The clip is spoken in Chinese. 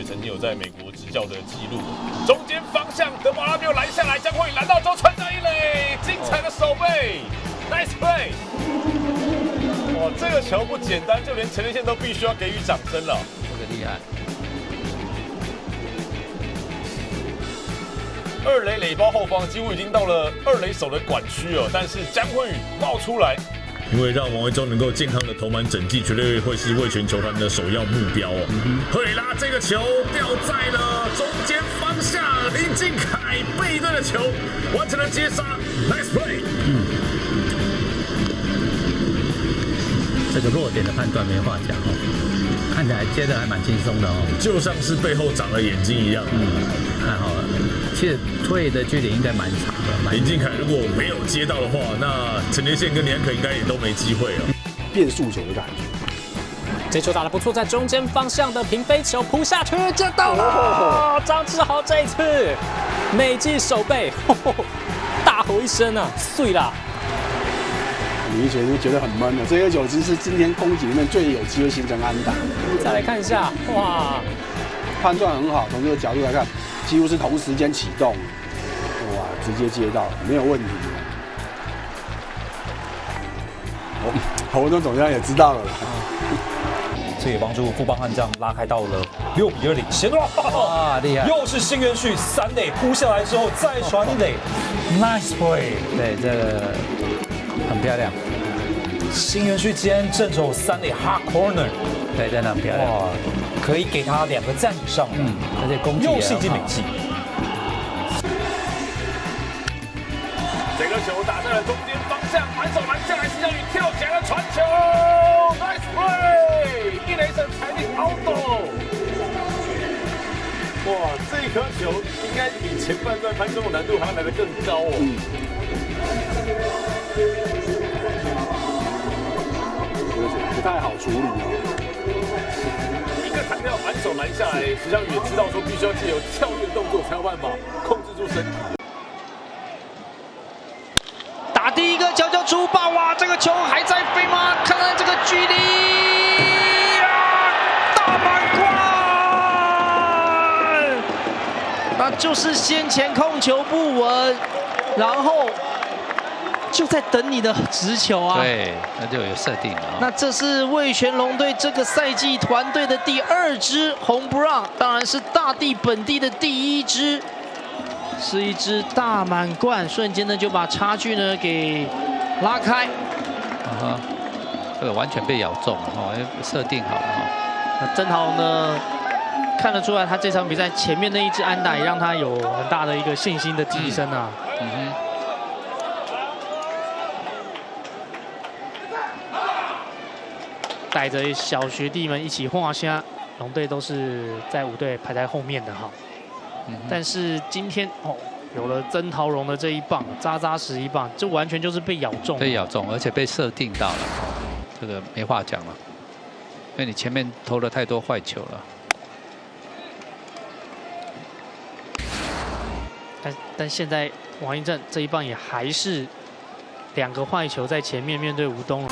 也曾经有在美国执教的记录。中间方向，德保拉没有拦下来，江坤宇拦到之后传上一垒，精彩的守备 ，nice play！ 哇，这个球不简单，就连陈连线都必须要给予掌声了。这个厉害。二垒垒包后方几乎已经到了二垒手的管区了，但是江坤宇冒出来。 因为让王维忠能够健康的投满整季，绝对会是味全球团的首要目标哦。赫里拉这个球掉在了中间方向，林敬凯背对的球完成了接杀 ，nice play。这个弱点的判断没话讲哦，看起来接的还蛮轻松的哦，就像是背后长了眼睛一样。太好了。其实退的距离应该蛮长的。林敬凯如果没有接到的话，那陈连线跟李安可应该也都没机会了。变速球的感觉。这球打得不错，在中间方向的平飞球扑下去就到了。张志豪这一次美技守备，大吼一声啊，碎啦！你以前就觉得很闷了，这个球其实是今天攻击里面最有机会形成安打。再来看一下，哇，判断很好，从这个角度来看，几乎是同时间启动，哇，直接接到，没有问题。我们总监也知道了啦。这也帮助富邦悍将拉开到了6比2领先。哇，厉害！又是新元旭3垒扑下来之后再传1垒 ，nice play。对，这个很漂亮。新元旭今天正走3垒 hard corner， 对，真的很漂亮。哇，可以给他2个赞以上。而且攻击又是一记美技。这个球打在了中间方向，反手拦下来，施孝宇跳起来了传球 ，nice play， 一垒手裁定 out。哇，这颗球应该比前半段攀中的难度还要来得更高哦。不太好处理哦。一个弹跳反手拦下来，施孝宇也知道说必须要借由跳跃动作才有办法控制住身体。打第一个角角出棒，哇，这个球还在飞吗？看看这个距离啊，大满贯，那就是先前控球不稳，然后就在等你的直球啊。对，那就有设定了。那这是味全龙队这个赛季团队的第2支红不让，当然是大地本地的第1支。是一支大满贯，瞬间呢就把差距呢给拉开。这个完全被咬中了哈，设定好了哈。那曾豪呢，看得出来他这场比赛前面那一支安打也让他有很大的一个信心的提升啊。带着小学弟们一起画虾，龙队都是在5队排在后面的哈。但是今天有了曾陶荣的这一棒，扎扎实一棒，这完全就是被咬中，被咬中，而且被设定到了，这个没话讲了，因为你前面投了太多坏球了。但现在王一正这一棒也还是2个坏球在前面，面对吴东。